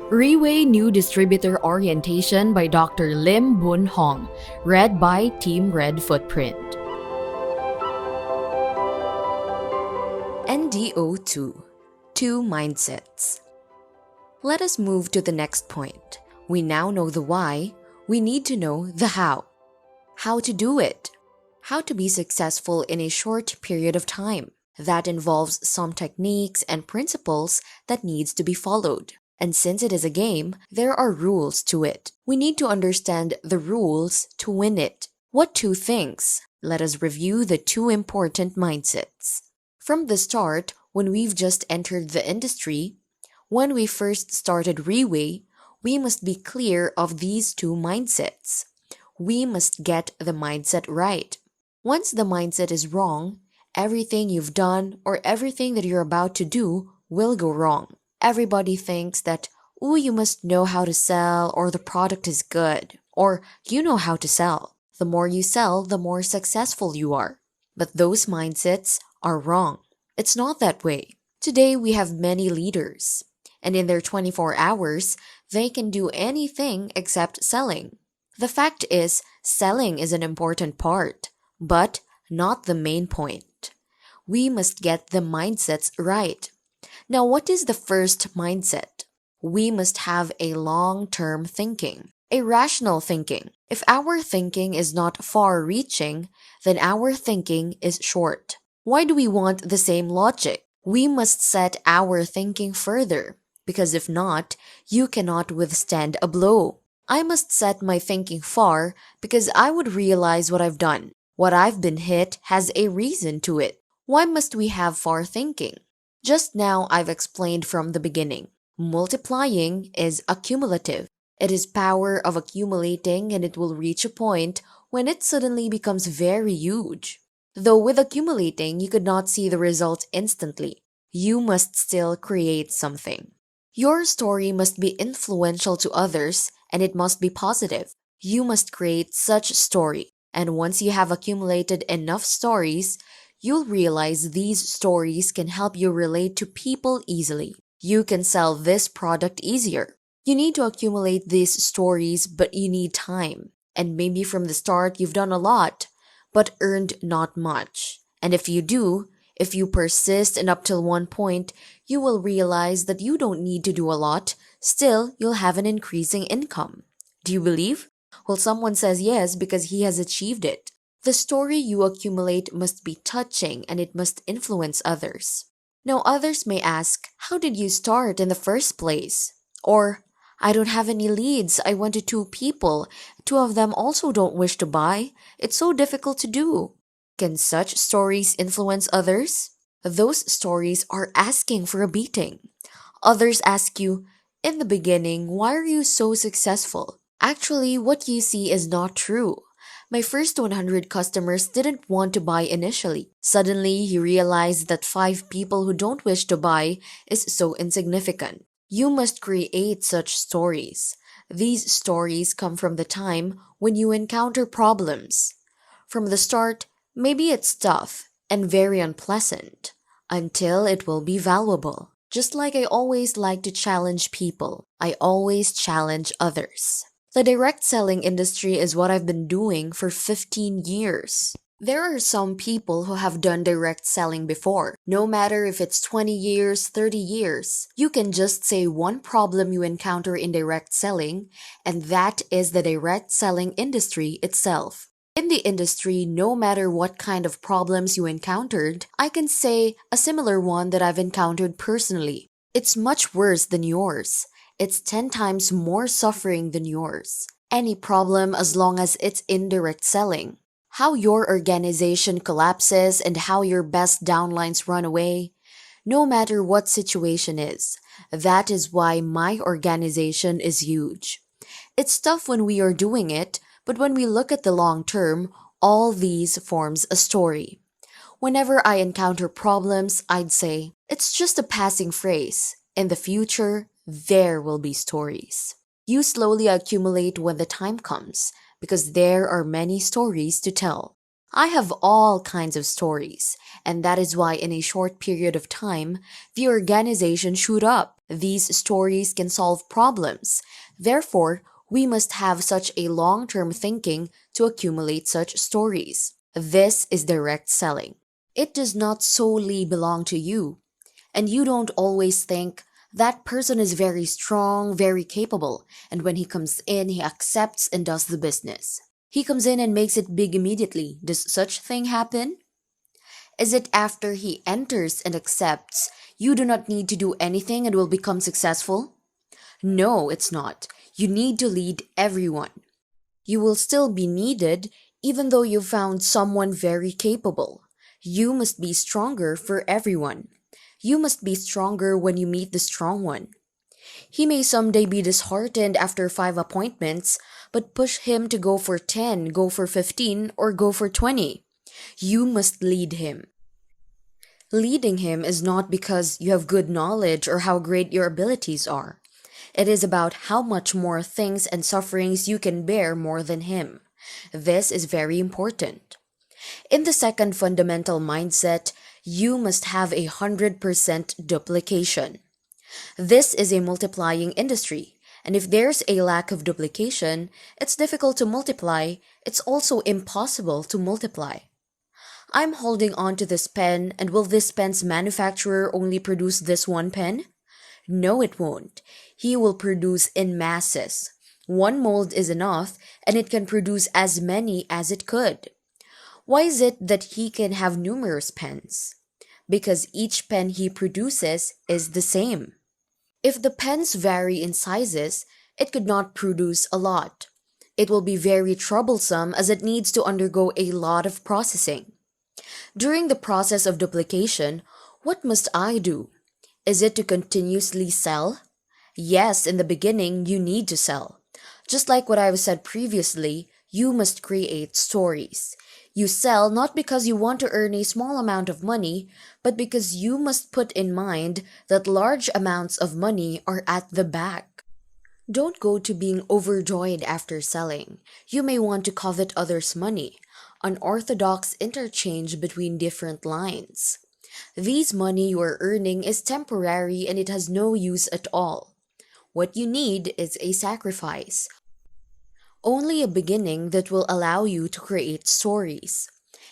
Riway New Distributor Orientation by Dr. Lim Boon Hong, read by Team Red Footprint. NDO 2. Two Mindsets. Let us move to the next point. We now know the why, we need to know the how. How to do it. How to be successful in a short period of time. That involves some techniques and principles that needs to be followed. And since it is a game, there are rules to it. We need to understand the rules to win it. What two things? Let us review the two important mindsets. From the start, when we've just entered the industry, when we first started Riway, we must be clear of these two mindsets. We must get the mindset right. Once the mindset is wrong, everything you've done or everything that you're about to do will go wrong. Everybody thinks that, you must know how to sell, or the product is good, or you know how to sell. The more you sell, the more successful you are. But those mindsets are wrong. It's not that way. Today we have many leaders, and in their 24 hours, they can do anything except selling. The fact is, selling is an important part, but not the main point. We must get the mindsets right. Now, what is the first mindset? We must have a long-term thinking, a rational thinking. If our thinking is not far-reaching, then our thinking is short. Why do we want the same logic? We must set our thinking further, because if not, you cannot withstand a blow. I must set my thinking far because I would realize what I've done. What I've been hit has a reason to it. Why must we have far thinking? Just now I've explained from the beginning. Multiplying is accumulative. It is power of accumulating, and it will reach a point when it suddenly becomes very huge. Though with accumulating, you could not see the result instantly. You must still create something. Your story must be influential to others, and it must be positive. You must create such story, and once you have accumulated enough stories, you'll realize these stories can help you relate to people easily. You can sell this product easier. You need to accumulate these stories, but you need time. And maybe from the start you've done a lot, but earned not much. And if you persist and up till one point, you will realize that you don't need to do a lot. Still, you'll have an increasing income. Do you believe? Well, someone says yes because he has achieved it. The story you accumulate must be touching, and it must influence others. Now, others may ask, how did you start in the first place? Or, I don't have any leads. I went to 2 people. 2 of them also don't wish to buy. It's so difficult to do. Can such stories influence others? Those stories are asking for a beating. Others ask you, in the beginning, why are you so successful? Actually, what you see is not true. My first 100 customers didn't want to buy initially. Suddenly, he realized that 5 people who don't wish to buy is so insignificant. You must create such stories. These stories come from the time when you encounter problems. From the start, maybe it's tough and very unpleasant, until it will be valuable. Just like I always like to challenge people, I always challenge others. The direct selling industry is what I've been doing for 15 years. There are some people who have done direct selling before. No matter if it's 20 years, 30 years, you can just say one problem you encounter in direct selling, and that is the direct selling industry itself. In the industry, no matter what kind of problems you encountered, I can say a similar one that I've encountered personally. It's much worse than yours. It's 10 times more suffering than yours. Any problem as long as it's indirect selling. How your organization collapses and how your best downlines run away. No matter what situation is. That is why my organization is huge. It's tough when we are doing it, but when we look at the long term, all these forms a story. Whenever I encounter problems, I'd say, it's just a passing phrase. In the future, there will be stories. You slowly accumulate when the time comes, because there are many stories to tell. I have all kinds of stories, and that is why in a short period of time, the organization shoot up. These stories can solve problems. Therefore, we must have such a long-term thinking to accumulate such stories. This is direct selling. It does not solely belong to you, and you don't always think, that person is very strong, very capable, and when he comes in, he accepts and does the business. He comes in and makes it big immediately. Does such thing happen? Is it after he enters and accepts, you do not need to do anything and will become successful? No, it's not. You need to lead everyone. You will still be needed even though you found someone very capable. You must be stronger for everyone. You must be stronger when you meet the strong one. He may someday be disheartened after 5 appointments, but push him to go for 10, go for 15, or go for 20. You must lead him. Leading him is not because you have good knowledge or how great your abilities are. It is about how much more things and sufferings you can bear more than him. This is very important. In the second fundamental mindset, you must have 100% duplication. This is a multiplying industry, and if there's a lack of duplication, it's difficult to multiply, it's also impossible to multiply. I'm holding on to this pen, and will this pen's manufacturer only produce this one pen? No, it won't. He will produce in masses. One mold is enough, and it can produce as many as it could. Why is it that he can have numerous pens? Because each pen he produces is the same. If the pens vary in sizes, it could not produce a lot. It will be very troublesome as it needs to undergo a lot of processing. During the process of duplication, what must I do? Is it to continuously sell? Yes, in the beginning, you need to sell. Just like what I've said previously, you must create stories. You sell not because you want to earn a small amount of money, but because you must put in mind that large amounts of money are at the back. Don't go to being overjoyed after selling. You may want to covet others' money, unorthodox interchange between different lines. These money you are earning is temporary and it has no use at all. What you need is a sacrifice. Only a beginning that will allow you to create stories.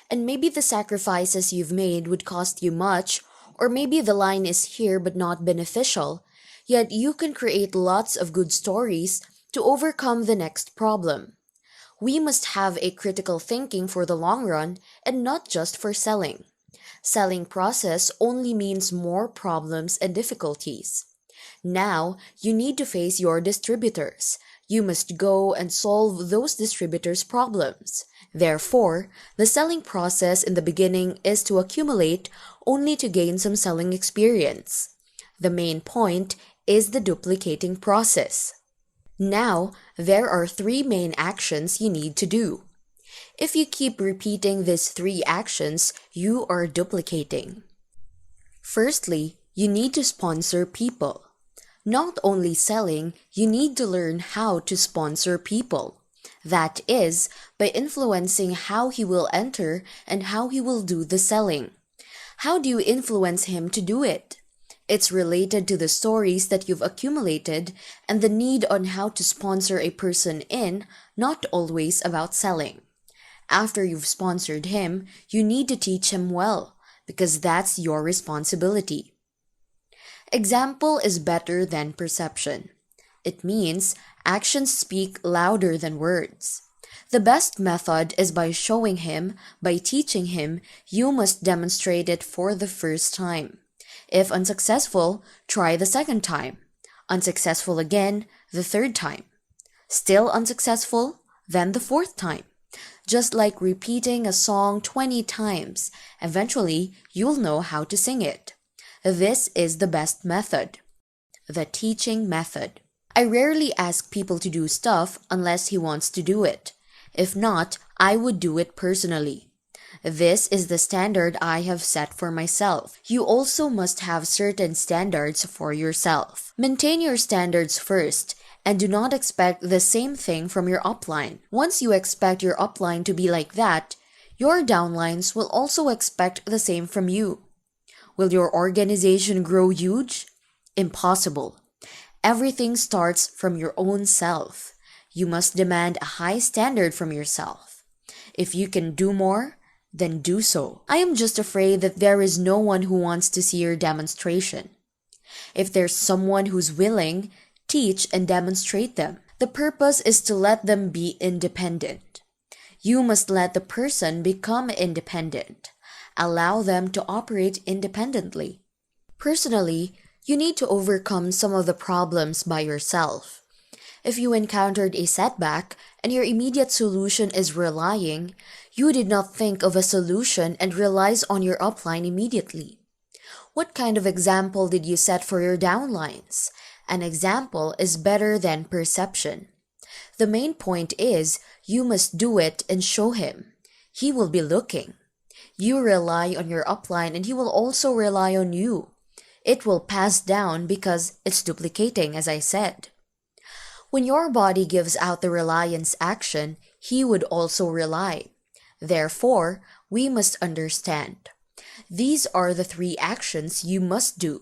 And maybe the sacrifices you've made would cost you much, or maybe the line is here but not beneficial, yet you can create lots of good stories to overcome the next problem. We must have a critical thinking for the long run and not just for selling. Selling process only means more problems and difficulties. Now, you need to face your distributors. You must go and solve those distributors' problems. Therefore, the selling process in the beginning is to accumulate only to gain some selling experience. The main point is the duplicating process. Now, there are 3 main actions you need to do. If you keep repeating these 3 actions, you are duplicating. Firstly, you need to sponsor people. Not only selling, you need to learn how to sponsor people. That is, by influencing how he will enter and how he will do the selling. How do you influence him to do it? It's related to the stories that you've accumulated and the need on how to sponsor a person in, not always about selling. After you've sponsored him, you need to teach him well, because that's your responsibility. Example is better than perception. It means actions speak louder than words. The best method is by showing him, by teaching him, you must demonstrate it for the first time. If unsuccessful, try the second time. Unsuccessful again, the third time. Still unsuccessful, then the 4th time. Just like repeating a song 20 times, eventually you'll know how to sing it. This is the best method. The teaching method. I rarely ask people to do stuff unless he wants to do it. If not, I would do it personally. This is the standard I have set for myself. You also must have certain standards for yourself. Maintain your standards first, and do not expect the same thing from your upline. Once you expect your upline to be like that, Your downlines will also expect the same from you. Will your organization grow huge? Impossible. Everything starts from your own self. You must demand a high standard from yourself. If you can do more, then do so. I am just afraid that there is no one who wants to see your demonstration. If there's someone who's willing, teach and demonstrate them. The purpose is to let them be independent. You must let the person become independent. Allow them to operate independently. Personally, you need to overcome some of the problems by yourself. If you encountered a setback and your immediate solution is relying, you did not think of a solution and relies on your upline immediately. What kind of example did you set for your downlines? An example is better than perception. The main point is you must do it and show him. He will be looking. You rely on your upline and he will also rely on you. It will pass down because it's duplicating, as I said. When your body gives out the reliance action, he would also rely. Therefore, we must understand. These are the 3 actions you must do.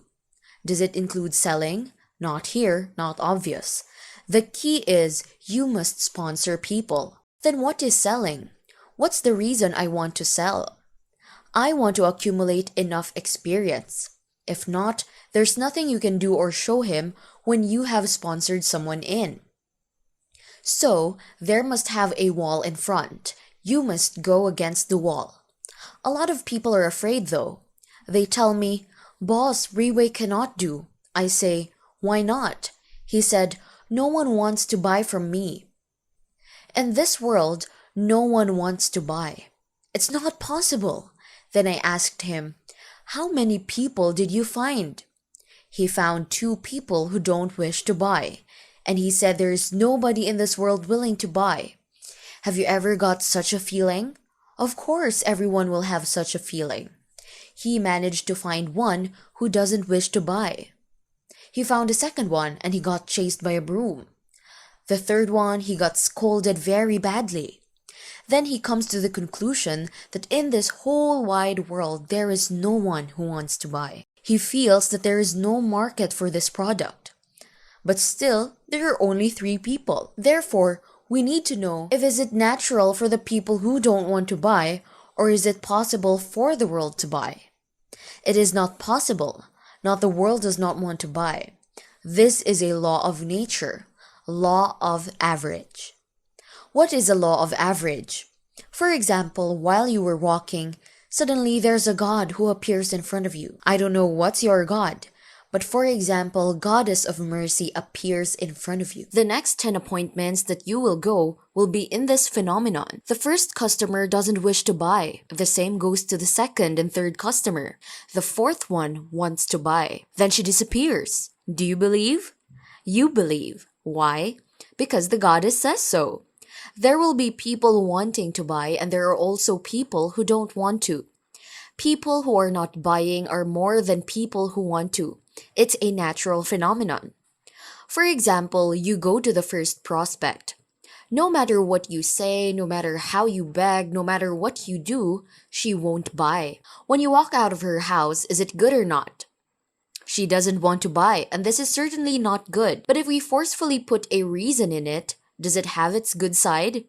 Does it include selling? Not here, not obvious. The key is you must sponsor people. Then what is selling? What's the reason I want to sell? I want to accumulate enough experience. If not, there's nothing you can do or show him when you have sponsored someone in. So, there must have a wall in front. You must go against the wall. A lot of people are afraid though. They tell me, "Boss, Riway cannot do." I say, "Why not?" He said, "No one wants to buy from me." In this world, no one wants to buy. It's not possible. Then I asked him, "How many people did you find?" He found 2 people who don't wish to buy. And he said there is nobody in this world willing to buy. Have you ever got such a feeling? Of course, everyone will have such a feeling. He managed to find one who doesn't wish to buy. He found a second one and he got chased by a broom. The third one, he got scolded very badly. Then he comes to the conclusion that in this whole wide world, there is no one who wants to buy. He feels that there is no market for this product. But still, there are only 3 people. Therefore, we need to know if is it natural for the people who don't want to buy, or is it possible for the world to buy? It is not possible. Not the world does not want to buy. This is a law of nature, law of average. What is a law of average? For example, while you were walking, suddenly there's a god who appears in front of you. I don't know what's your god. But for example, Goddess of Mercy appears in front of you. The next 10 appointments that you will go will be in this phenomenon. The first customer doesn't wish to buy. The same goes to the second and third customer. The fourth one wants to buy. Then she disappears. Do you believe? You believe. Why? Because the goddess says so. There will be people wanting to buy and there are also people who don't want to. People who are not buying are more than people who want to. It's a natural phenomenon. For example, you go to the first prospect. No matter what you say, no matter how you beg, no matter what you do, she won't buy. When you walk out of her house, is it good or not? She doesn't want to buy, and this is certainly not good. But if we forcefully put a reason in it, does it have its good side?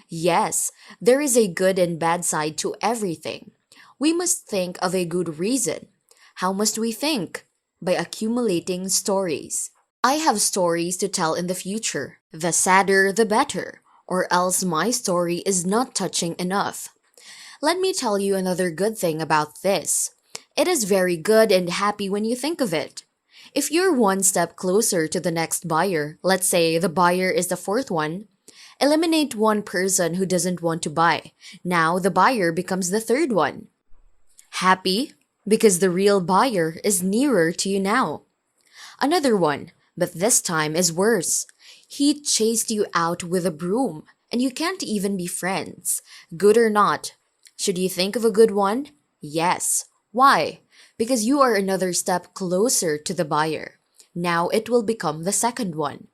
Yes, there is a good and bad side to everything. We must think of a good reason. How must we think? By accumulating stories. I have stories to tell in the future. The sadder, the better, or else my story is not touching enough. Let me tell you another good thing about this. It is very good and happy when you think of it. If you're one step closer to the next buyer, let's say the buyer is the fourth one, eliminate one person who doesn't want to buy. Now the buyer becomes the third one. Happy? Because the real buyer is nearer to you now. Another one, but this time is worse. He chased you out with a broom, and you can't even be friends. Good or not? Should you think of a good one? Yes. Why? Because you are another step closer to the buyer. Now it will become the second one.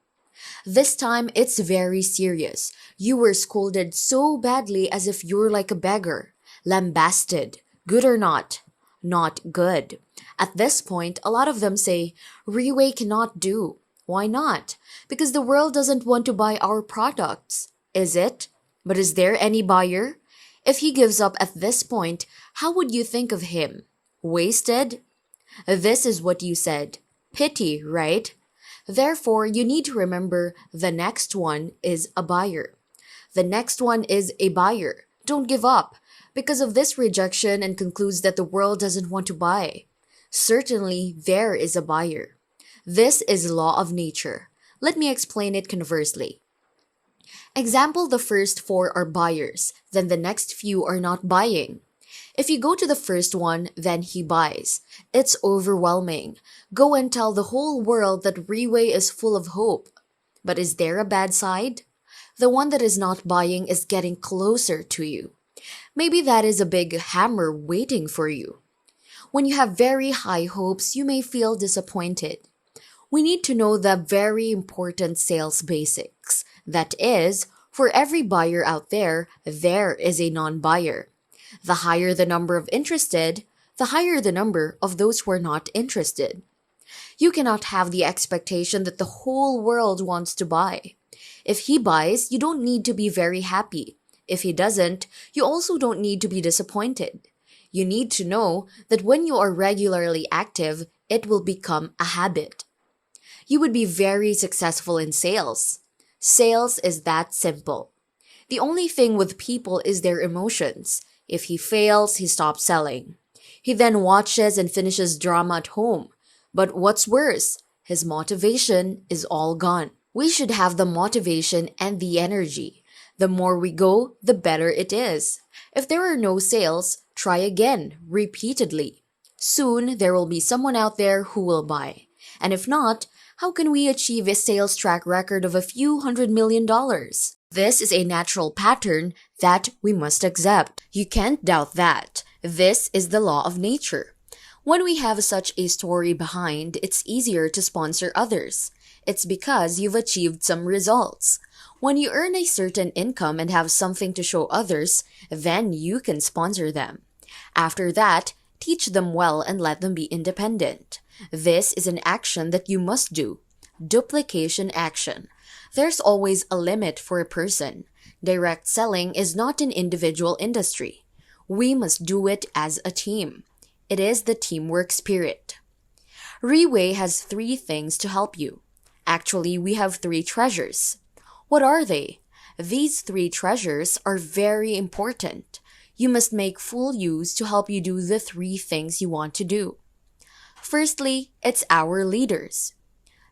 This time, it's very serious. You were scolded so badly as if you're like a beggar. Lambasted. Good or not? Not good. At this point, a lot of them say, Riway cannot do. Why not? Because the world doesn't want to buy our products. Is it? But is there any buyer? If he gives up at this point, how would you think of him? Wasted? This is what you said. Pity, right? Therefore, you need to remember the next one is a buyer. The next one is a buyer. Don't give up because of this rejection and concludes that the world doesn't want to buy. Certainly, there is a buyer. This is law of nature. Let me explain it conversely. Example, the first four are buyers, then the next few are not buying. If you go to the first one, then he buys. It's overwhelming. Go and tell the whole world that Riway is full of hope. But is there a bad side? The one that is not buying is getting closer to you. Maybe that is a big hammer waiting for you. When you have very high hopes, you may feel disappointed. We need to know the very important sales basics. That is, for every buyer out there is a non-buyer. The higher the number of interested, the higher the number of those who are not interested. You cannot have the expectation that the whole world wants to buy. If he buys, you don't need to be very happy. If he doesn't, you also don't need to be disappointed. You need to know that when you are regularly active, it will become a habit. You would be very successful in sales. Sales is that simple. The only thing with people is their emotions. If he fails, he stops selling. He then watches and finishes drama at home. But what's worse, his motivation is all gone. We should have the motivation and the energy. The more we go, the better it is. If there are no sales, try again, repeatedly. Soon, there will be someone out there who will buy. And if not, how can we achieve a sales track record of a few $100 million? This is a natural pattern that we must accept. You can't doubt that. This is the law of nature. When we have such a story behind, it's easier to sponsor others. It's because you've achieved some results. When you earn a certain income and have something to show others, then you can sponsor them. After that, teach them well and let them be independent. This is an action that you must do. Duplication action. There's always a limit for a person. Direct selling is not an individual industry. We must do it as a team. It is the teamwork spirit. Riway has 3 things to help you. Actually, we have 3 treasures. What are they? These 3 treasures are very important. You must make full use to help you do the 3 things you want to do. Firstly, it's our leaders.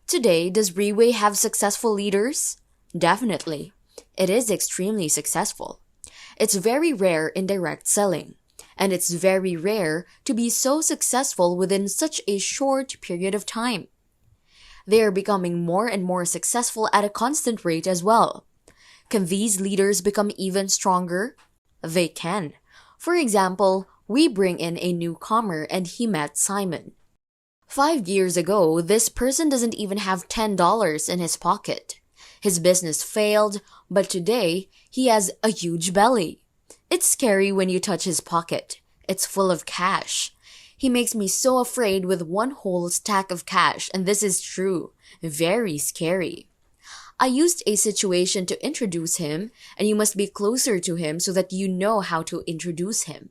Today, does Riway have successful leaders? Definitely. It is extremely successful. It's very rare in direct selling, and it's very rare to be so successful within such a short period of time. They are becoming more and more successful at a constant rate as well. Can these leaders become even stronger? They can. For example, we bring in a newcomer and he met Simon. 5 years ago, this person doesn't even have $10 in his pocket. His business failed, but today, he has a huge belly. It's scary when you touch his pocket. It's full of cash. He makes me so afraid with one whole stack of cash, and this is true. Very scary. I used a situation to introduce him, and you must be closer to him so that you know how to introduce him.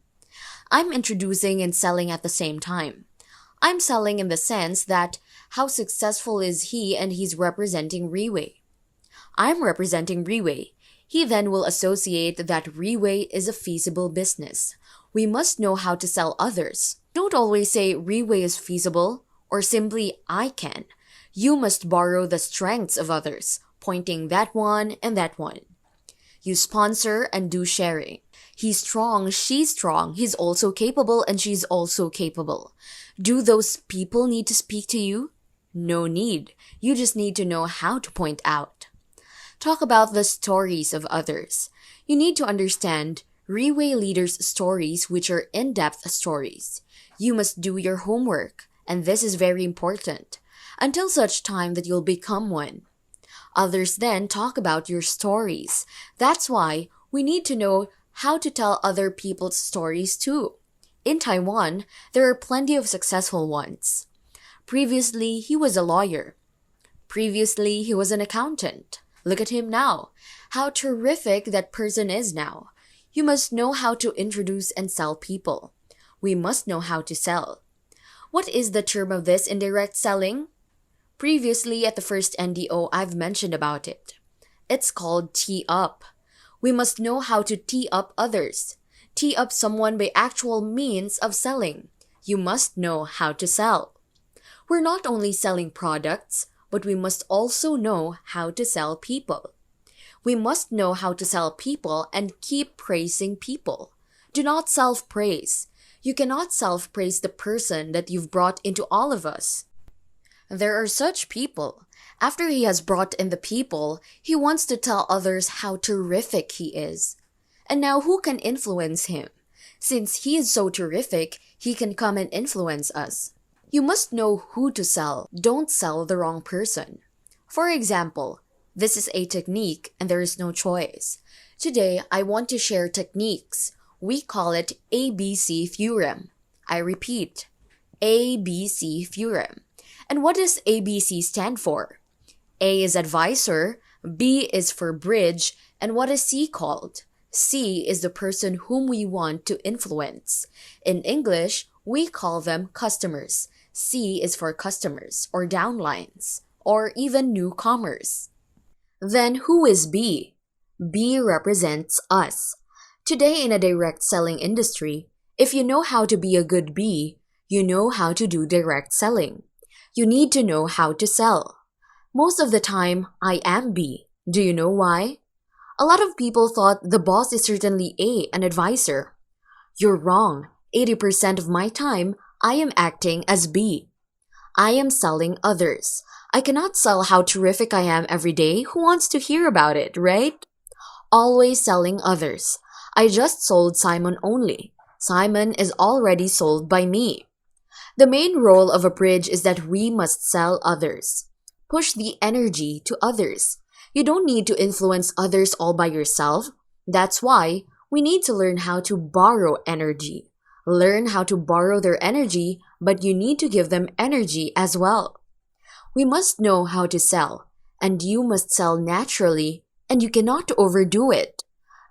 I'm introducing and selling at the same time. I'm selling in the sense that how successful is he and he's representing Riway. I'm representing Riway. He then will associate that Riway is a feasible business. We must know how to sell others. Don't always say Riway is feasible or simply I can. You must borrow the strengths of others, pointing that one and that one. You sponsor and do sharing. He's strong, she's strong, he's also capable, and she's also capable. Do those people need to speak to you? No need. You just need to know how to point out. Talk about the stories of others. You need to understand Riway leaders' stories, which are in-depth stories. You must do your homework, and this is very important, until such time that you'll become one. Others then talk about your stories. That's why we need to know how to tell other people's stories too. In Taiwan, there are plenty of successful ones. Previously, he was a lawyer. Previously, he was an accountant. Look at him now. How terrific that person is now. You must know how to introduce and sell people. We must know how to sell. What is the term of this indirect selling? Previously, at the first NDO, I've mentioned about it. It's called tee up. We must know how to tee up others. Tee up someone by actual means of selling. You must know how to sell. We're not only selling products, but we must also know how to sell people. We must know how to sell people and keep praising people. Do not self-praise. You cannot self-praise the person that you've brought into all of us. There are such people. After he has brought in the people, he wants to tell others how terrific he is. And now who can influence him? Since he is so terrific, he can come and influence us. You must know who to sell. Don't sell the wrong person. For example, this is a technique and there is no choice. Today, I want to share techniques. We call it ABC Theorem. I repeat, ABC Theorem. And what does ABC stand for? A is advisor, B is for bridge, and what is C called? C is the person whom we want to influence. In English, we call them customers. C is for customers or downlines or even newcomers. Then who is B? B represents us. Today in a direct selling industry, if you know how to be a good B, you know how to do direct selling. You need to know how to sell. Most of the time, I am B. Do you know why? A lot of people thought the boss is certainly A, an advisor. You're wrong. 80% of my time, I am acting as B. I am selling others. I cannot sell how terrific I am every day. Who wants to hear about it, right? Always selling others. I just sold Simon only. Simon is already sold by me. The main role of a bridge is that we must sell others. Push the energy to others. You don't need to influence others all by yourself. That's why we need to learn how to borrow energy. Learn how to borrow their energy, but you need to give them energy as well. We must know how to sell, and you must sell naturally, and you cannot overdo it.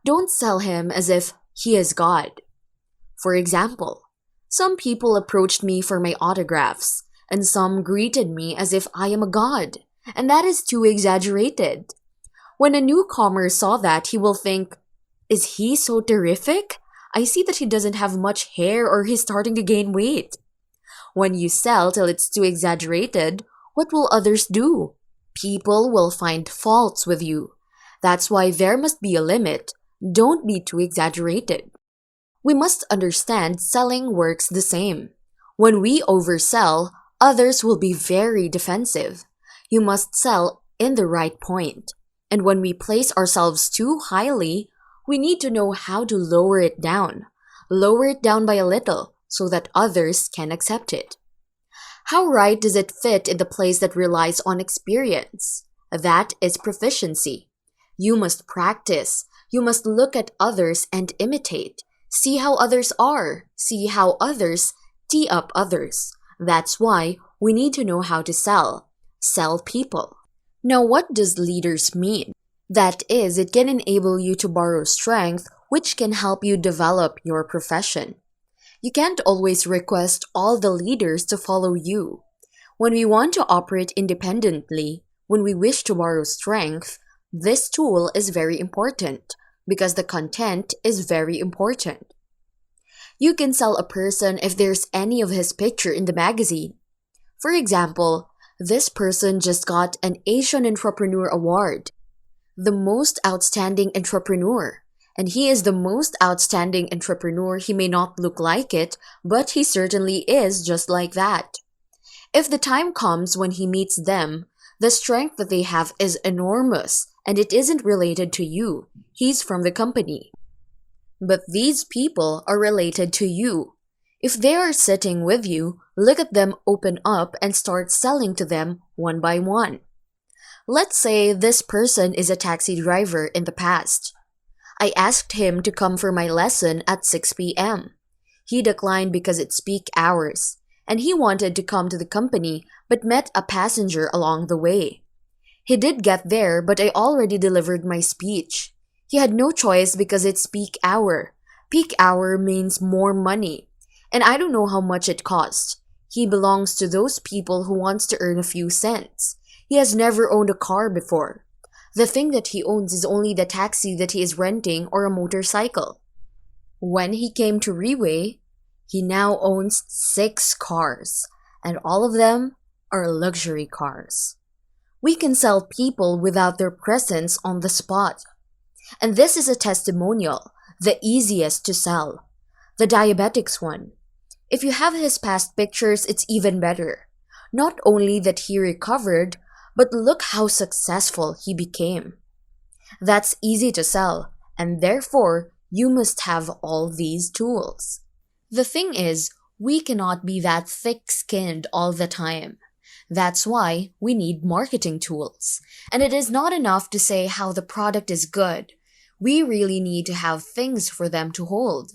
Don't sell him as if he is God. For example, some people approached me for my autographs, and some greeted me as if I am a god, and that is too exaggerated. When a newcomer saw that, he will think, is he so terrific? I see that he doesn't have much hair or he's starting to gain weight. When you sell till it's too exaggerated, what will others do? People will find faults with you. That's why there must be a limit. Don't be too exaggerated. We must understand selling works the same. When we oversell, others will be very defensive. You must sell in the right point. And when we place ourselves too highly, we need to know how to lower it down. Lower it down by a little so that others can accept it. How right does it fit in the place that relies on experience? That is proficiency. You must practice. You must look at others and imitate. See how others are. See how others tee up others. That's why we need to know how to sell. Sell people. Now, what does leaders mean? That is, it can enable you to borrow strength, which can help you develop your profession. You can't always request all the leaders to follow you. When we want to operate independently, when we wish to borrow strength, this tool is very important because the content is very important. You can sell a person if there's any of his picture in the magazine. For example, this person just got an Asian Entrepreneur Award, the most outstanding entrepreneur. And he is the most outstanding entrepreneur. He may not look like it, but he certainly is just like that. If the time comes when he meets them, the strength that they have is enormous, and it isn't related to you. He's from the company. But these people are related to you. If they are sitting with you, look at them open up and start selling to them one by one. Let's say this person is a taxi driver in the past. I asked him to come for my lesson at 6 p.m. He declined because it's peak hours, and he wanted to come to the company but met a passenger along the way. He did get there, but I already delivered my speech. He had no choice because it's peak hour. Peak hour means more money, and I don't know how much it costs. He belongs to those people who wants to earn a few cents. He has never owned a car before. The thing that he owns is only the taxi that he is renting or a motorcycle. When he came to Riway, he now owns 6 cars, and all of them are luxury cars. We can sell people without their presence on the spot. And this is a testimonial, the easiest to sell. The diabetics one. If you have his past pictures, it's even better. Not only that he recovered, but look how successful he became. That's easy to sell, and therefore, you must have all these tools. The thing is, we cannot be that thick-skinned all the time. That's why we need marketing tools. And it is not enough to say how the product is good. We really need to have things for them to hold.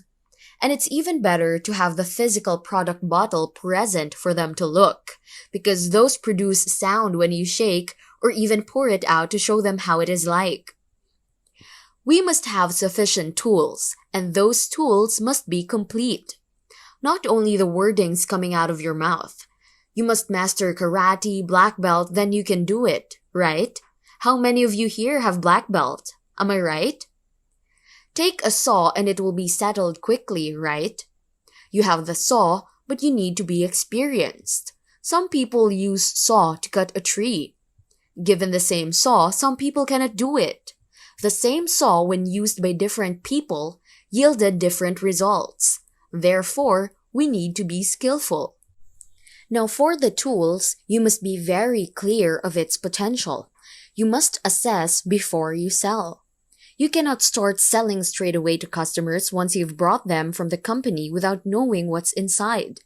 And it's even better to have the physical product bottle present for them to look, because those produce sound when you shake or even pour it out to show them how it is like. We must have sufficient tools, and those tools must be complete. Not only the wordings coming out of your mouth. You must master karate, black belt, then you can do it, right? How many of you here have black belt? Am I right? Take a saw and it will be settled quickly, right? You have the saw, but you need to be experienced. Some people use saw to cut a tree. Given the same saw, some people cannot do it. The same saw, when used by different people, yielded different results. Therefore, we need to be skillful. Now for the tools, you must be very clear of its potential. You must assess before you sell. You cannot start selling straight away to customers once you've brought them from the company without knowing what's inside.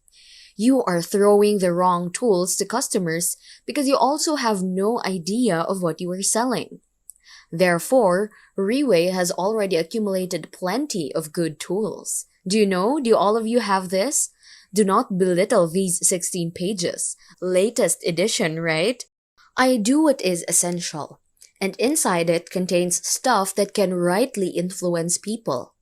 You are throwing the wrong tools to customers because you also have no idea of what you are selling. Therefore, Riway has already accumulated plenty of good tools. Do all of you have this? Do not belittle these 16 pages. Latest edition, right? I do what is essential. And inside it contains stuff that can rightly influence people.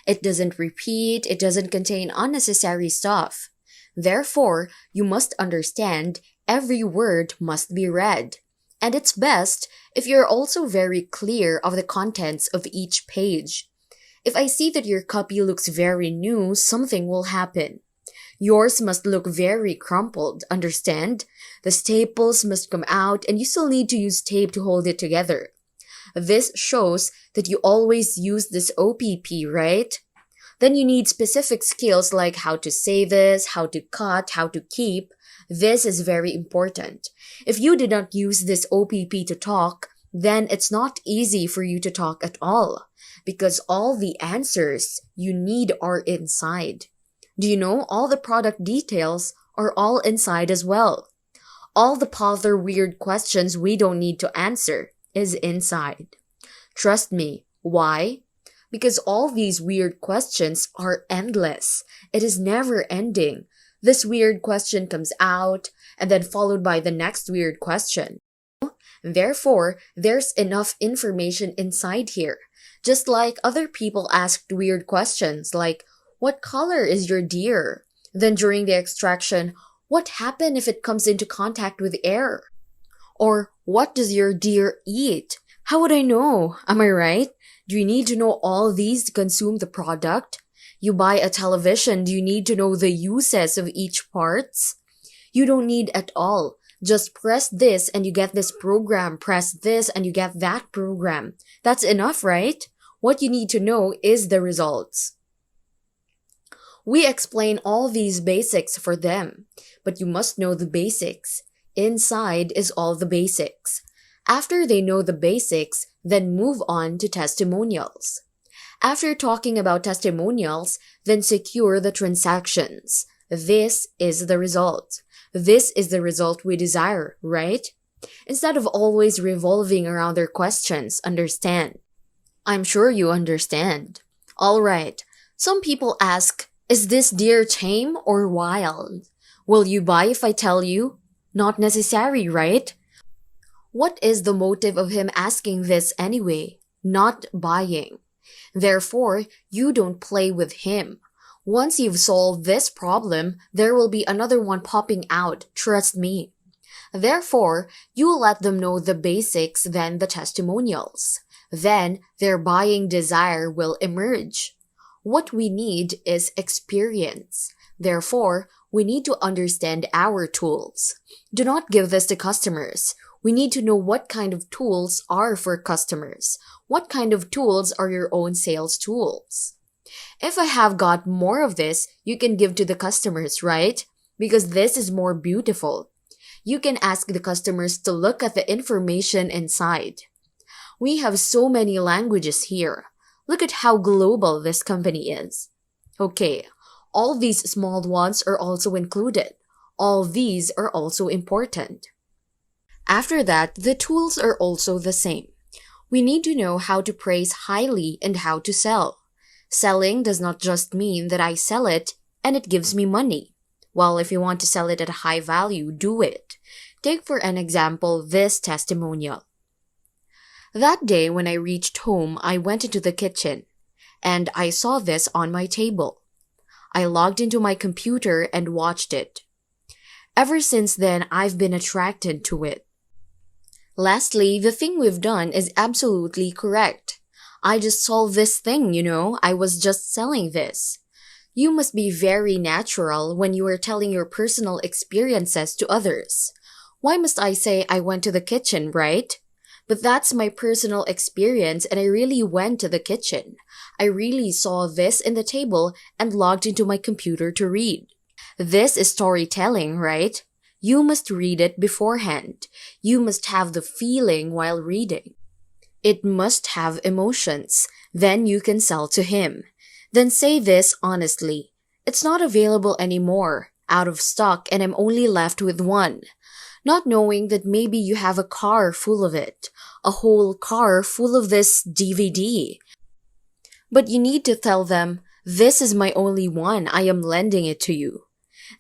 It doesn't repeat, it doesn't contain unnecessary stuff. Therefore, you must understand every word must be read. And it's best if you're also very clear of the contents of each page. If I see that your copy looks very new, something will happen. Yours must look very crumpled, understand? The staples must come out and you still need to use tape to hold it together. This shows that you always use this OPP, right? Then you need specific skills like how to say this, how to cut, how to keep. This is very important. If you did not use this OPP to talk, then it's not easy for you to talk at all, because all the answers you need are inside. Do you know all the product details are all inside as well? All the pother weird questions we don't need to answer is inside. Trust me. Why? Because all these weird questions are endless. It is never ending. This weird question comes out and then followed by the next weird question. Therefore, there's enough information inside here. Just like other people asked weird questions like, what color is your deer? Then during the extraction, what happens if it comes into contact with air? Or what does your deer eat? How would I know? Am I right? Do you need to know all these to consume the product? You buy a television, do you need to know the uses of each parts? You don't need at all. Just press this and you get this program. Press this and you get that program. That's enough, right? What you need to know is the results. We explain all these basics for them, but you must know the basics. Inside is all the basics. After they know the basics, then move on to testimonials. After talking about testimonials, then secure the transactions. This is the result. This is the result we desire, right? instead of always revolving around their questions. Understand? I'm sure you understand. Alright, some people ask, is this deer tame or wild? Will you buy if I tell you? Not necessary, right? What is the motive of him asking this anyway? Not buying. Therefore, you don't play with him. Once you've solved this problem, there will be another one popping out, trust me. Therefore, you let them know the basics, then the testimonials. Then, their buying desire will emerge. What we need is experience. Therefore, we need to understand our tools. Do not give this to customers. We need to know what kind of tools are for customers. What kind of tools are your own sales tools? If I have got more of this, you can give to the customers, right? Because this is more beautiful. You can ask the customers to look at the information inside. We have so many languages here. Look at how global this company is. Okay, all these small ones are also included. All these are also important. After that, the tools are also the same. We need to know how to praise highly and how to sell. Selling does not just mean that I sell it and it gives me money. Well, if you want to sell it at a high value, do it. Take for an example this testimonial. That day when I reached home, I went into the kitchen and I saw this on my table. I logged into my computer and watched it. Ever since then, I've been attracted to it. Lastly, the thing we've done is absolutely correct. I just solved this thing, I was just selling this. You must be very natural when you are telling your personal experiences to others. Why must I say I went to the kitchen, right? But that's my personal experience and I really went to the kitchen. I really saw this in the table and logged into my computer to read. This is storytelling, right? You must read it beforehand. You must have the feeling while reading. It must have emotions. Then you can sell to him. Then say this honestly. It's not available anymore, out of stock, and I'm only left with one. Not knowing that maybe you have a car full of it, a whole car full of this DVD. But you need to tell them, this is my only one, I am lending it to you.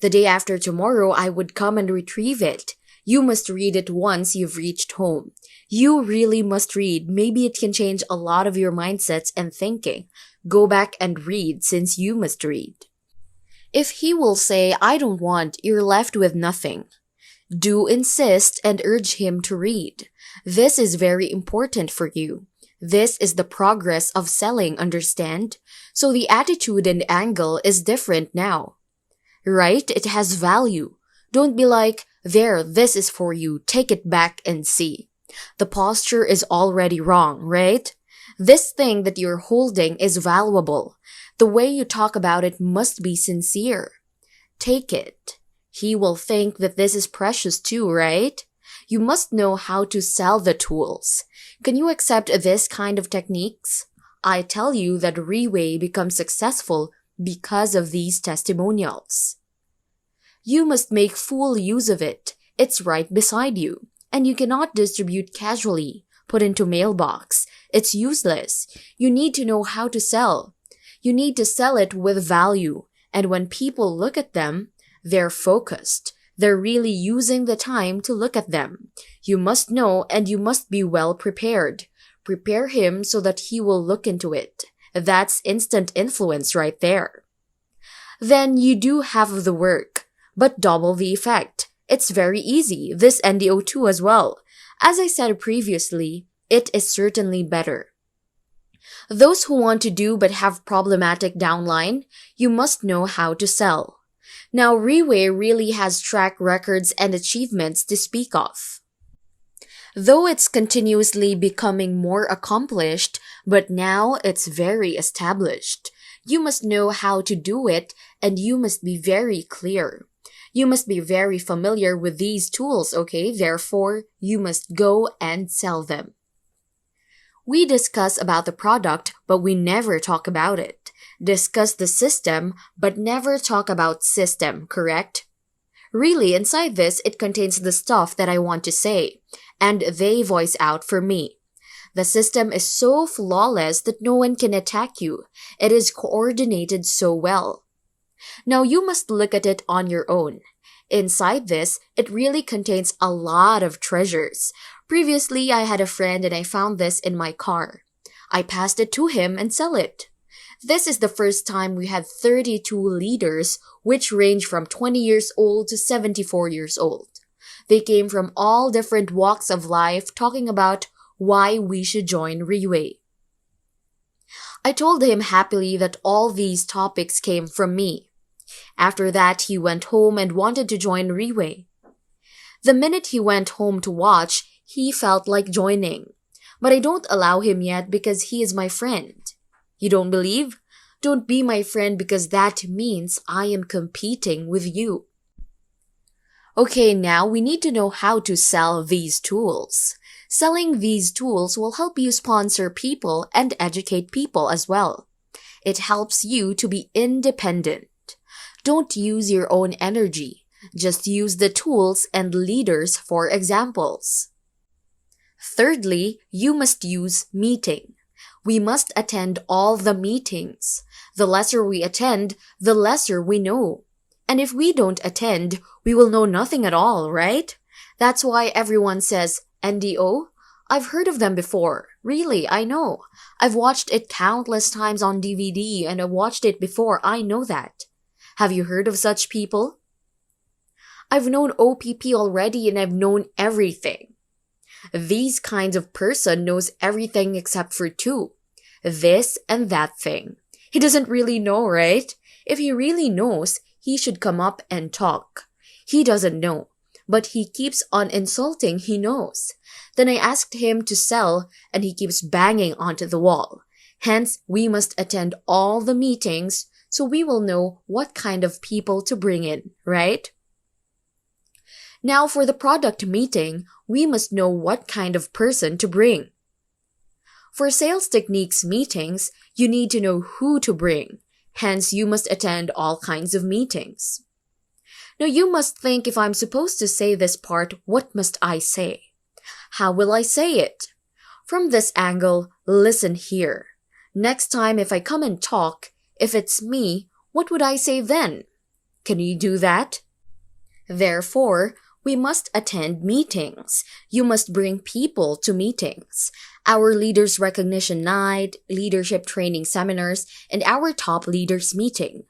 The day after tomorrow, I would come and retrieve it. You must read it once you've reached home. You really must read. Maybe it can change a lot of your mindsets and thinking. Go back and read since you must read. If he will say, I don't want, you're left with nothing. Do insist and urge him to read. This is very important for you. This is the progress of selling, understand? So the attitude and angle is different now. Right? It has value. Don't be like, there, this is for you. Take it back and see. The posture is already wrong, right? This thing that you're holding is valuable. The way you talk about it must be sincere. Take it. He will think that this is precious too, right? You must know how to sell the tools. Can you accept this kind of techniques? I tell you that Riway becomes successful because of these testimonials. You must make full use of it. It's right beside you. And you cannot distribute casually, put into mailbox. It's useless. You need to know how to sell. You need to sell it with value. And when people look at them, they're focused. They're really using the time to look at them. You must know and you must be well prepared. Prepare him so that he will look into it. That's instant influence right there. Then you do half of the work, but double the effect. It's very easy. This NDO too as well. As I said previously, it is certainly better. Those who want to do but have problematic downline, you must know how to sell. Now, Riway really has track records and achievements to speak of. Though it's continuously becoming more accomplished, but now it's very established. You must know how to do it, and you must be very clear. You must be very familiar with these tools, okay? Therefore, you must go and sell them. We discuss about the product, but we never talk about it. Discuss the system, but never talk about system, correct? Really, inside this, it contains the stuff that I want to say. and they voice out for me. The system is so flawless that no one can attack you. It is coordinated so well. Now you must look at it on your own. Inside this, it really contains a lot of treasures. Previously, I had a friend and I found this in my car. I passed it to him and sell it. This is the first time we had 32 leaders, which range from 20 years old to 74 years old. They came from all different walks of life talking about why we should join Riway. I told him happily that all these topics came from me. After that, he went home and wanted to join Riway. The minute he went home to watch, he felt like joining. But I don't allow him yet because he is my friend. You don't believe? Don't be my friend because that means I am competing with you. Okay, now we need to know how to sell these tools. Selling these tools will help you sponsor people and educate people as well. It helps you to be independent. Don't use your own energy. Just use the tools and leaders for examples. Thirdly, you must use meeting. We must attend all the meetings. The lesser we attend, the lesser we know. And if we don't attend, we will know nothing at all, right? That's why everyone says, NDO? I've heard of them before. Really, I know. I've watched it countless times on DVD and I've watched it before. I know that. Have you heard of such people? I've known OPP already and I've known everything. These kinds of person knows everything except for two. This and that thing. He doesn't really know, right? If he really knows, he should come up and talk. He doesn't know, but he keeps on insulting he knows. Then I asked him to sell and he keeps banging onto the wall. Hence, we must attend all the meetings so we will know what kind of people to bring in, right? Now for the product meeting, we must know what kind of person to bring. For sales techniques meetings, you need to know who to bring. Hence, you must attend all kinds of meetings. Now you must think if I'm supposed to say this part, what must I say? How will I say it? From this angle, listen here. Next time if I come and talk, if it's me, what would I say then? Can you do that? Therefore, we must attend meetings. You must bring people to meetings. Our leaders recognition night, leadership training seminars, and our top leaders meeting.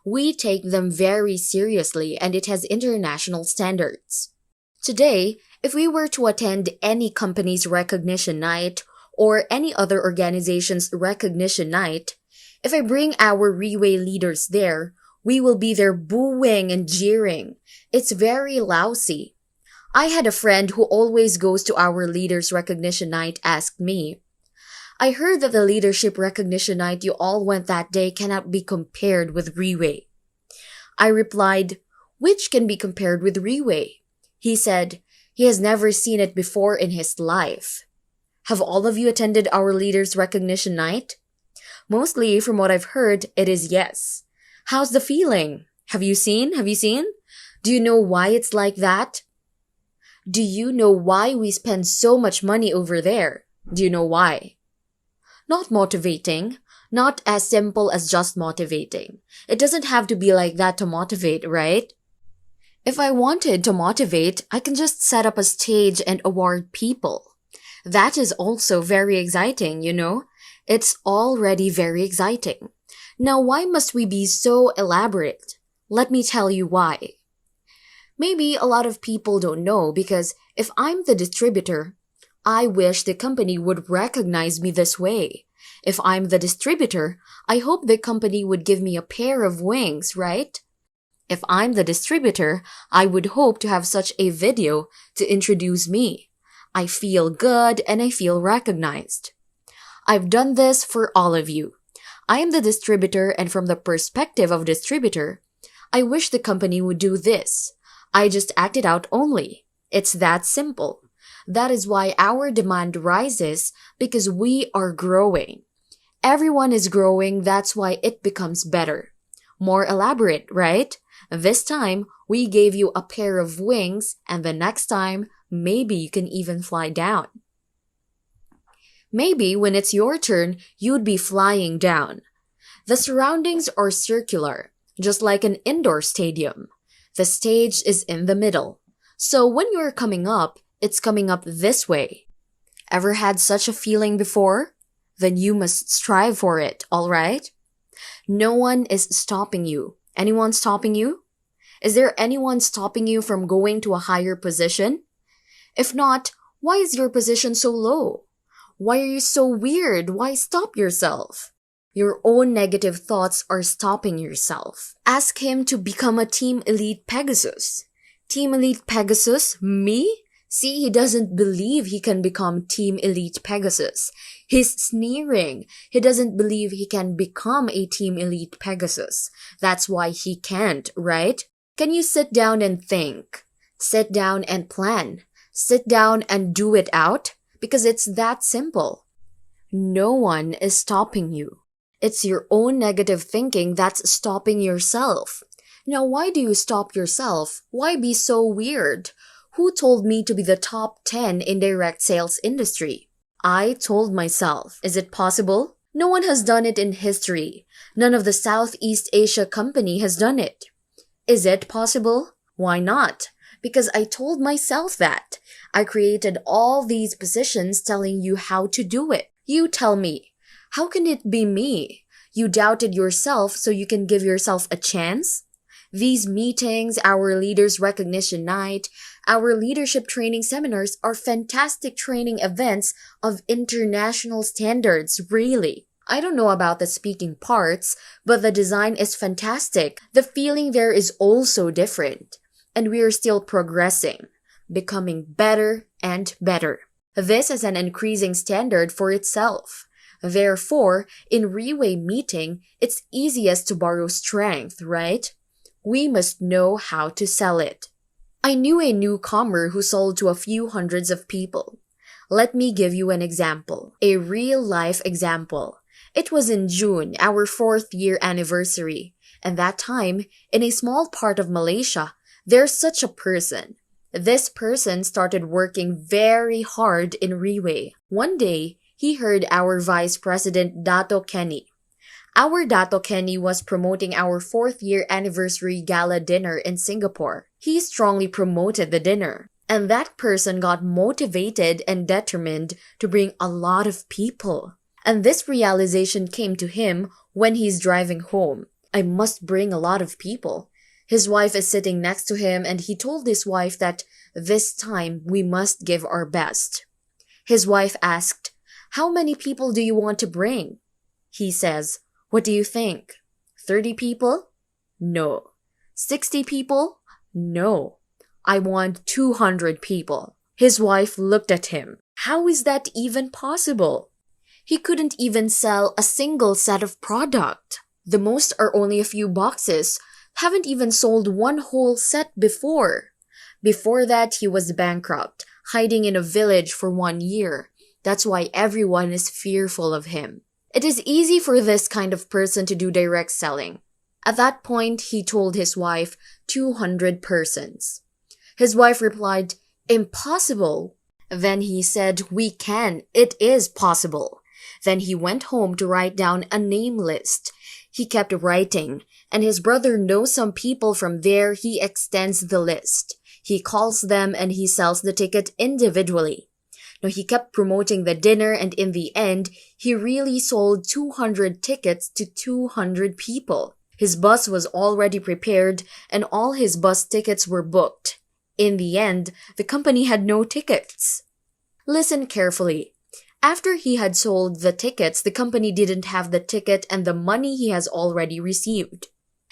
We take them very seriously and it has international standards. Today, if we were to attend any company's recognition night or any other organization's recognition night, if I bring our Riway leaders there, we will be there booing and jeering. It's very lousy. I had a friend who always goes to our leaders recognition night asked me, I heard that the leadership recognition night you all went that day cannot be compared with Riway. I replied, which can be compared with Riway? He said, he has never seen it before in his life. Have all of you attended our leaders recognition night? Mostly, from what I've heard, it is yes. How's the feeling? Have you seen? Do you know why it's like that? Do you know why we spend so much money over there? Do you know why? Not motivating. Not as simple as just motivating. It doesn't have to be like that to motivate, right? If I wanted to motivate, I can just set up a stage and award people. That is also very exciting, you know? It's already very exciting. Now, why must we be so elaborate? Let me tell you why. Maybe a lot of people don't know because if I'm the distributor, I wish the company would recognize me this way. If I'm the distributor, I hope the company would give me a pair of wings, right? If I'm the distributor, I would hope to have such a video to introduce me. I feel good and I feel recognized. I've done this for all of you. I am the distributor and from the perspective of distributor, I wish the company would do this. I just act it out only. It's that simple. That is why our demand rises because we are growing. Everyone is growing, that's why it becomes better. More elaborate, right? This time, we gave you a pair of wings and the next time, Maybe you can even fly down. Maybe when it's your turn, you'd be flying down. The surroundings are circular, just like an indoor stadium. The stage is in the middle. So when you're coming up, it's coming up this way. Ever had such a feeling before? Then you must strive for it, alright? No one is stopping you. Anyone stopping you? Is there anyone stopping you from going to a higher position? If not, why is your position so low? Why are you so weird? Why stop yourself? Your own negative thoughts are stopping yourself. Ask him to become a Team Elite Pegasus. Team Elite Pegasus? Me? See, he doesn't believe he can become Team Elite Pegasus. He's sneering. He doesn't believe he can become a Team Elite Pegasus. That's why he can't, right? Can you sit down and think? Sit down and plan. Sit down and do it out? Because it's that simple. No one is stopping you. It's your own negative thinking that's stopping yourself. Now, why do you stop yourself? Why be so weird? Who told me to be the top 10 in direct sales industry? I told myself. Is it possible? No one has done it in history. None of the Southeast Asia company has done it. Is it possible? Why not? Because I told myself that. I created all these positions telling you how to do it. You tell me, how can it be me? You doubted yourself so you can give yourself a chance? These meetings, our leaders recognition night, our leadership training seminars are fantastic training events of international standards, really. I don't know about the speaking parts, but the design is fantastic. The feeling there is also different. And we are still progressing, becoming better and better. This is an increasing standard for itself. Therefore, in Riway meeting, it's easiest to borrow strength, right? We must know how to sell it. I knew a newcomer who sold to a few hundreds of people. Let me give you an example, a real-life example. It was in June, our 4th year anniversary, and that time, in a small part of Malaysia, there's such a person. This person started working very hard in Riway. One day, he heard our Vice President Dato Kenny. Our Dato Kenny was promoting our 4th year anniversary gala dinner in Singapore. He strongly promoted the dinner. And that person got motivated and determined to bring a lot of people. And this realization came to him when he's driving home. I must bring a lot of people. His wife is sitting next to him and he told his wife that this time we must give our best. His wife asked, "How many people do you want to bring?" He says, "What do you think? 30 people? No. 60 people? No. I want 200 people." His wife looked at him. How is that even possible? He couldn't even sell a single set of product. The most are only a few boxes. Haven't even sold one whole set before. Before that, he was bankrupt, hiding in a village for 1 year. That's why everyone is fearful of him. It is easy for this kind of person to do direct selling. At that point, he told his wife 200 persons. His wife replied, "Impossible." Then he said, "We can. It is possible." Then he went home to write down a name list. He kept writing, and his brother knows some people from there. He extends the list. He calls them and he sells the ticket individually. Now he kept promoting the dinner and in the end, he really sold 200 tickets to 200 people. His bus was already prepared and all his bus tickets were booked. In the end, the company had no tickets. Listen carefully. After he had sold the tickets, the company didn't have the ticket and the money he has already received.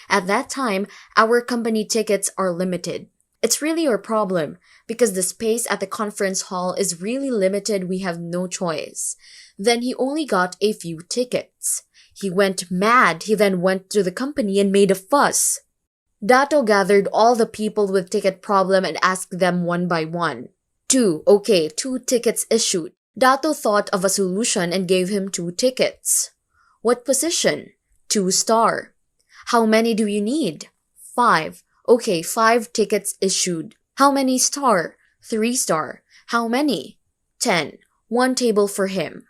At that time, our company tickets are limited. It's really our problem because the space at the conference hall is really limited. We have no choice. Then he only got a few tickets. He went mad. He then went to the company and made a fuss. Dato gathered all the people with ticket problem and asked them one by one. 2 tickets issued. Dato thought of a solution and gave him 2 tickets. What position? 2-star. How many do you need? 5. 5 tickets issued. How many star? 3 star. How many? 10. 1 table for him.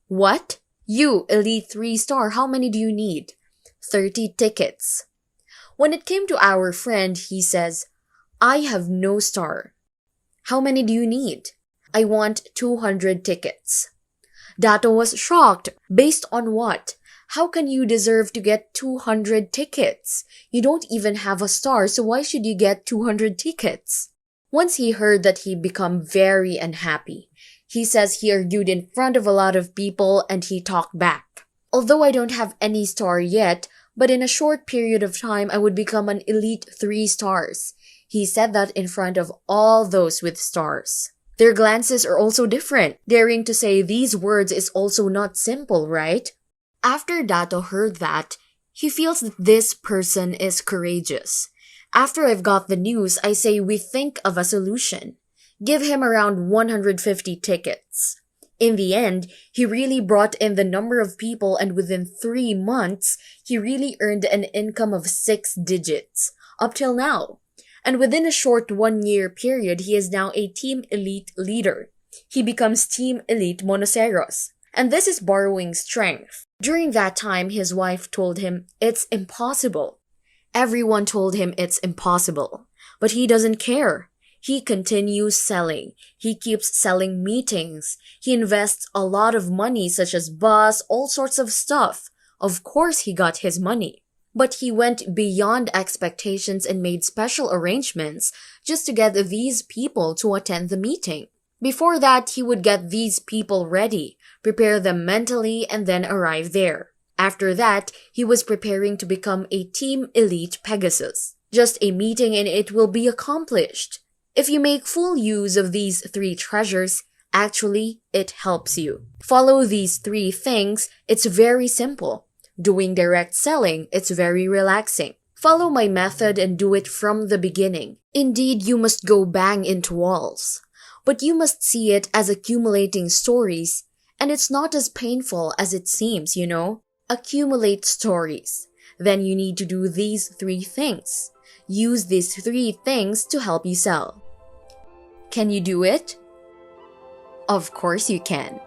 What? You, elite 3 star, how many do you need? 30 tickets. When it came to our friend, he says, I have no star. How many do you need? I want 200 tickets. Dato was shocked. Based on what? How can you deserve to get 200 tickets? You don't even have a star, so why should you get 200 tickets? Once he heard that, he became very unhappy. He says he argued in front of a lot of people and he talked back. Although I don't have any star yet, but in a short period of time I would become an elite 3 stars. He said that in front of all those with stars. Their glances are also different. Daring to say these words is also not simple, right? After Dato heard that, he feels that this person is courageous. After I've got the news, I say we think of a solution. Give him around 150 tickets. In the end, he really brought in the number of people, and within 3 months, he really earned an income of 6 digits, up till now. And within a short 1-year period, he is now a Team Elite leader. He becomes Team Elite Monoceros. And this is borrowing strength. During that time, his wife told him, it's impossible. Everyone told him it's impossible. But he doesn't care. He continues selling. He keeps selling meetings. He invests a lot of money such as bus, all sorts of stuff. Of course he got his money. But he went beyond expectations and made special arrangements just to get these people to attend the meeting. Before that, he would get these people ready, prepare them mentally, and then arrive there. After that, he was preparing to become a Team Elite Pegasus. Just a meeting and it will be accomplished. If you make full use of these 3 treasures, actually, it helps you. Follow these 3 things, it's very simple. Doing direct selling, it's very relaxing. Follow my method and do it from the beginning. Indeed, you must go bang into walls. But you must see it as accumulating stories, and it's not as painful as it seems, you know? Accumulate stories. Then you need to do these 3 things. Use these 3 things to help you sell. Can you do it? Of course you can.